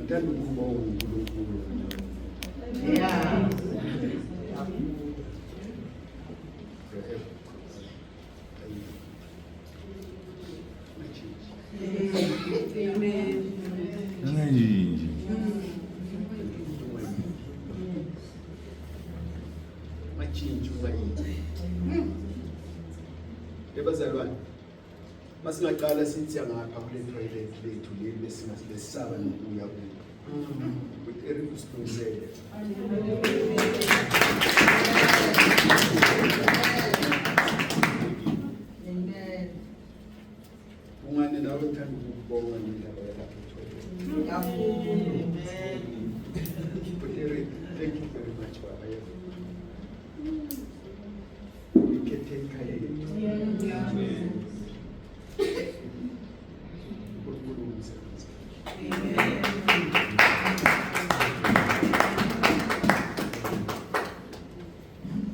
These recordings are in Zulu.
ngithanda ukubonga uNkulunkulu. Yeah. Bazalwane, masingaqala sithi ngapha kule project lethu leli besingasisaba nokuya with Eric usiqinisele. Amen. Ungane nawe ngithanda ukubonga indaba yakho project. Amen. But Eric, thank you very much baba. We can take care of it.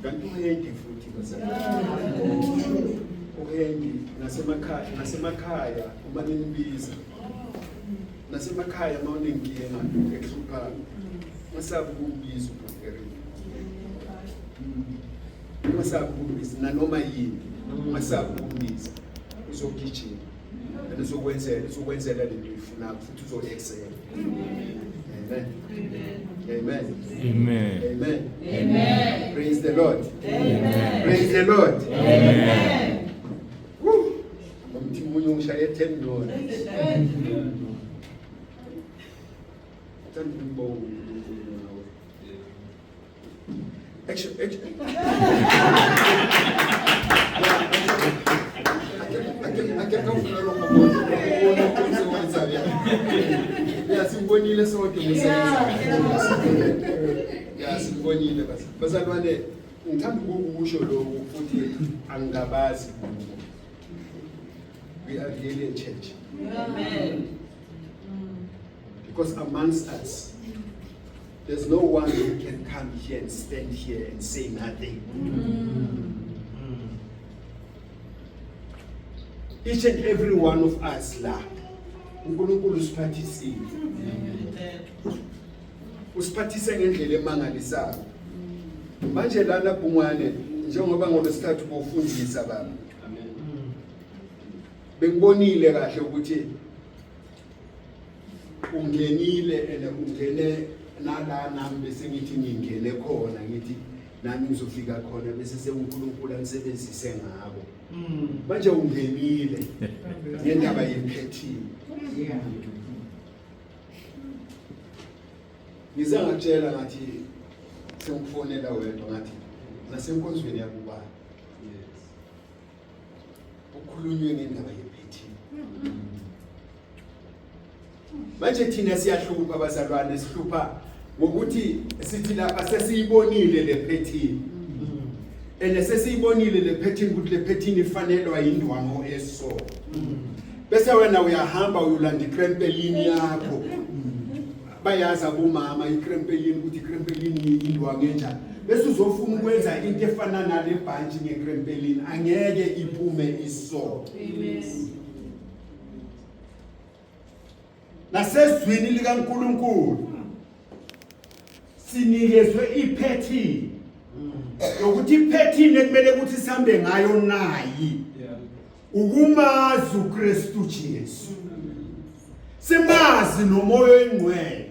Kanti uhendi futhi bazalwane. Uhendi nasemakhaya uma ninibiza. Nasemakhaya uma unenkinga ekuhluphayo. Masabe ukubiza uPerry. Masabe ukubiza nanoma yini. Masabe ukubiza. Uzogijima. Uzokwenzela lento uyifunayo futhi uzo-excel. Amen. Amen. Amen. Amen. Amen. Praise the Lord. Amen. Praise the Lord. Amen. Woo. Umthi munye ungishaye 10 dollars. Thank you both. Actually. Simbonile sonke simbonile bazalwane ngithanda ukusho lokhu futhi angabazi we are really a church. Amen. Because amongst us there's no one who can come here and stand here and say nothing. Each and every one of us la uNkulunkulu usiphathisile. Usiphathise ngendlela emangalisayo. Manje lana Bhungwane njengoba ngolesithathu bofundisa baba. Amen. Bengibonile kahle ukuthi ungenile ungene nala nami bese ngithi ngingene khona ngithi nami ngizofika khona bese seUNkulunkulu anisebenzise ngabo. Manje ungenile ngendaba yephethini. Yeah. Ngiza ngakutshela ngathi sengikufonela wedwa ngathi nasenkonzweni yakuba. Yes. Ukhulunywe ngendaba yephethini. Manje thina siyahlupha abazalwane sihlupha ngokuthi sithi lapha sesiyibonile le phethini. Sesiyibonile le phethini ukuthi le phethini ifanelwa indwango eso. Bese wena uyahamba uyolanda ikrempelini yakho. Bayaza abomama ikrempelini ukuthi ikrempelini indwango enjani. Bese uzofuna ukwenza into efana nale bhanji ngekrempelini angeke iphume iso. Amen. Nasezwini likaNkulunkulu sinikezwe iphethini. Ukuthi iphethini ekumele ukuthi sihambe ngayo nayi. Ukumazi uKristu Jesu. Simazi nomoya oyingcwele.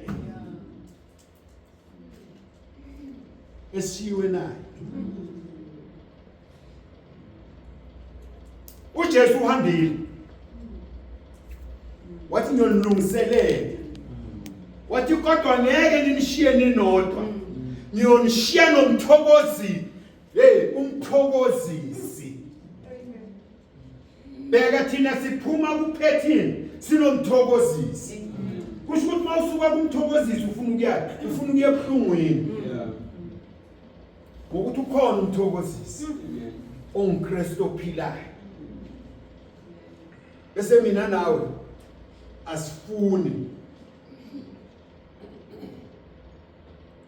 Eshiwe naye. uJesu uhambile. Wathi ngiyonilungiselela. Wathi kodwa ngeke ninishiye ninodwa. Ngiyonishiya nomthokozi. Umthokozisi. Beka thina siphuma kuphethini sinomthokozisi. Kusho ukuthi mawusuka kumthokozisi ufuna ukuyaphi? Ufuna ukuya ebuhlungwini. Ngokuthi ukhona umthokozisi. OnKristu ophilayo. Bese mina nawe asifuni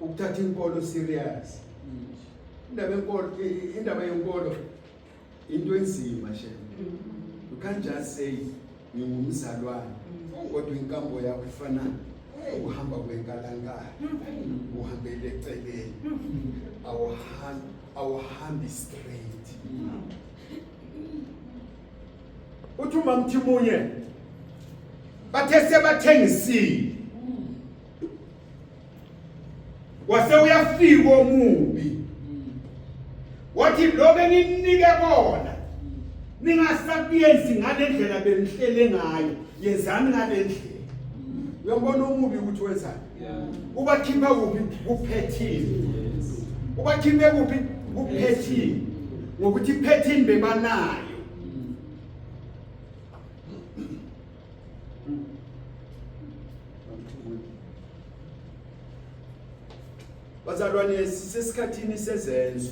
ukuthatha inkolo serious. Indaba yenkolo into enzima shame. You can't just say ngingumzalwane kodwa inkambo yakho ifana uhamba kwenkalankala uhambele eceleni awuhambi straight. Uthi uMamThimunye bathe sebathengisile wase uyafika omubi wathi lokho enginike bona ningasakuyenzi ngale ndlela benihlele ngayo yenzani ngale ndlela. Uyambona omubi ukuthi wenzani? Ubakhipha kuphi? Kuphethini. Ubakhiphe kuphi? Kuphethini. Ngokuthi iphethini bebanayo. Bazalwane sisesikhathini sezenzo.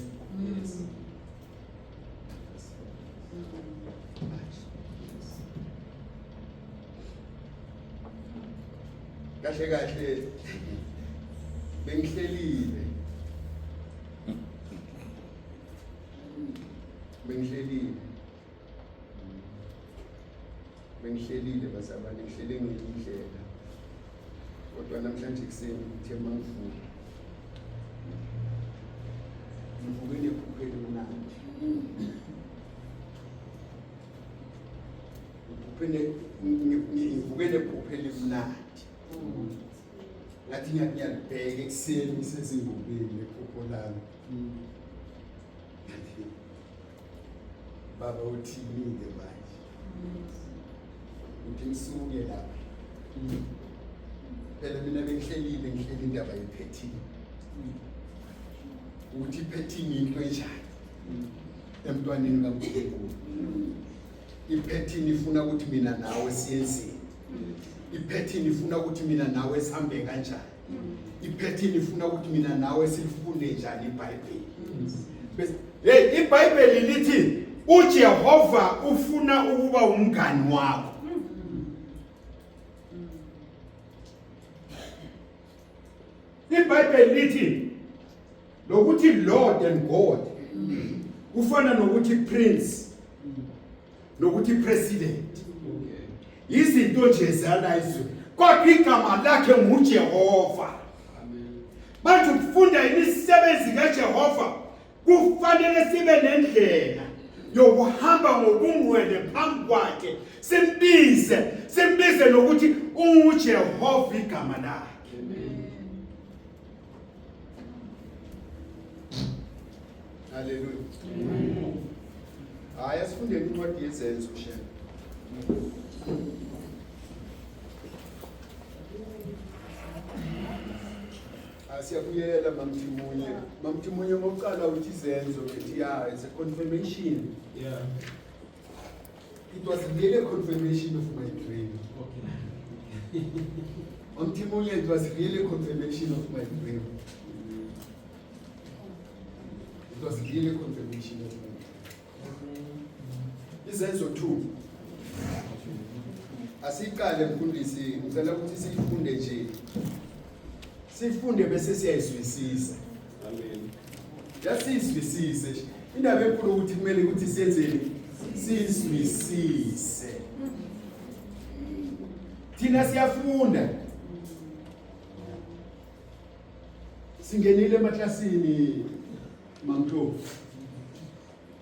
Kahle kahle bengihlelile bazalwane ngihlele ngiyindlela kodwa namhlanje kuseni ngithe mangivuka ngivukele ekhupheni mnandi ngivukele ekhupheni mnandi ngathi ngiyalibheka ekuseni ngisezingubeni ephupho lami ngathi baba uthini-ke manje uthi ngisuke lapha phela mina bengihlelile ngihlele indaba yephethini ukuthi iphethini into enjani emntwaneni kaNkulunkulu. Iphethini ifuna ukuthi mina nawe siyenzeni. Iphethini ifuna ukuthi mina nawe sihambe kanjani. Iphethini ifuna ukuthi mina nawe silifunde njani iBhayibheli. Hey, iBhayibheli lithi uJehova ufuna ukuba umngani wakho. iBhayibheli lithi lokuthi Lord and God kufana nokuthi prince nokuthi president. Izinto nje zalayizwe kodwa igama lakhe nguJehova. Manje ukufunda imisebenzi kaJehova kufanele sibe nendlela yokuhamba ngobungcwele phambi kwakhe simbize nokuthi uJehova igama lakhe. Hallelujah. Hayi asifundeni incwadi yezenzo shema. Asiyabuyela MamThimunye ngokuqala uthi izenzo bethi it's a confirmation. Yeah. It was really a confirmation of my dream. Okay. MamThimunye, it was really a confirmation of my dream. It was really a confirmation of my dream. Izenzo 2. Asiqale mfundisi, ngicela ukuthi sifunde nje. Sifunde bese siyayizwisisa. Amen. Yasizwisise. Indaba enkulu ukuthi kumele ukuthi siyenzeni? Sizwisise. Thina siyafunda. Singenile emaklasini MamTho.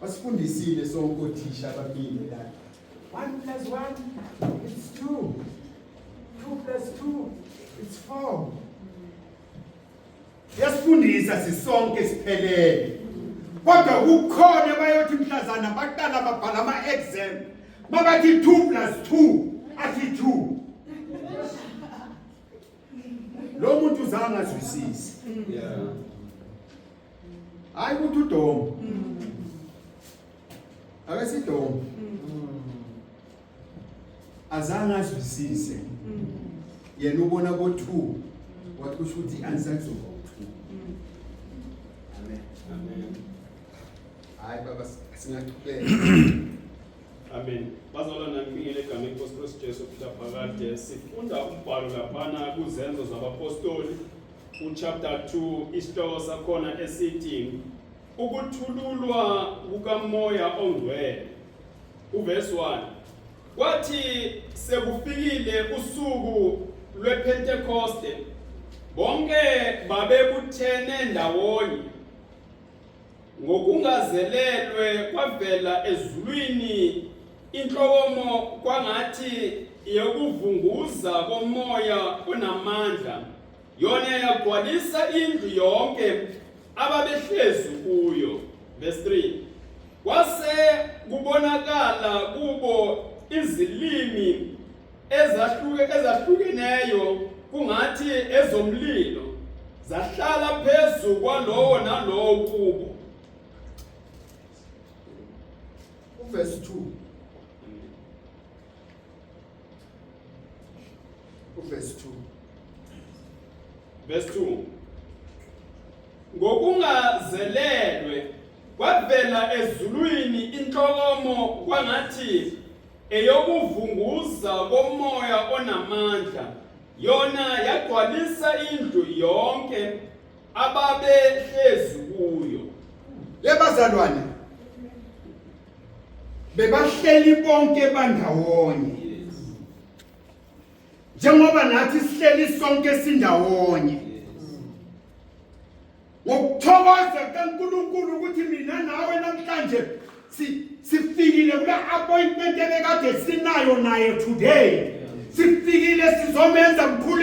Basifundisile sonke othisha ababili la. 1 + 1 it's 2. 2 + 2 it's 4. Yasifundisa sisonke siphelele. Kodwa kukhona bayothi mhlazana baqala babhala ama-exam. Mabathi 2 + 2 athi 2. Lo muntu uzange azwisise. Yeah. Hayi ukuthi uDom. AkasiDom. Azange azwisise. Yena ubona ko2 wathi kusho ukuthi answer kuzoba 2. Amen. Amen. Hayi baba singaqhubeka. Amen. Bazalwane ngibingelela igama leNkosi Kristu Jesu phila phakade. Sifunda umbhalo laphana kuzenzo zabapostoli uchapter 2 isihloko sakhona esithi ukuthululwa kukaMoya ongcwele. Uverse 1. Kwathi sekufikile usuku lwePentecoste bonke babebuthene ndawonye ngokungazelelwe kwavela ezulwini inhlokomo kwangathi yokuvunguza komoya onamandla yona yagcwalisa indlu yonke ababehlezi kuyo. Verse 3. Kwase kubonakala kubo izilimi ezahlukeneyo kungathi ezomlilo zahlala phezu kwalowo nalowo kubo. Verse 2. Verse 2. Verse 2. Ngokungazelelwe kwavela ezulwini inhlokomo kwangathi eyokuvunguza komoya onamandla yona yagcwalisa indlu yonke ababehlezi kuyo. Lebazalwane bebahleli bonke bandawonye njengoba nathi sihleli sonke sindawonye ngokuthokoza kaNkulunkulu ukuthi mina nawe namhlanje sifikile kule appointment ebekade sinayo naye today. Sifikile sizomenza mkhulu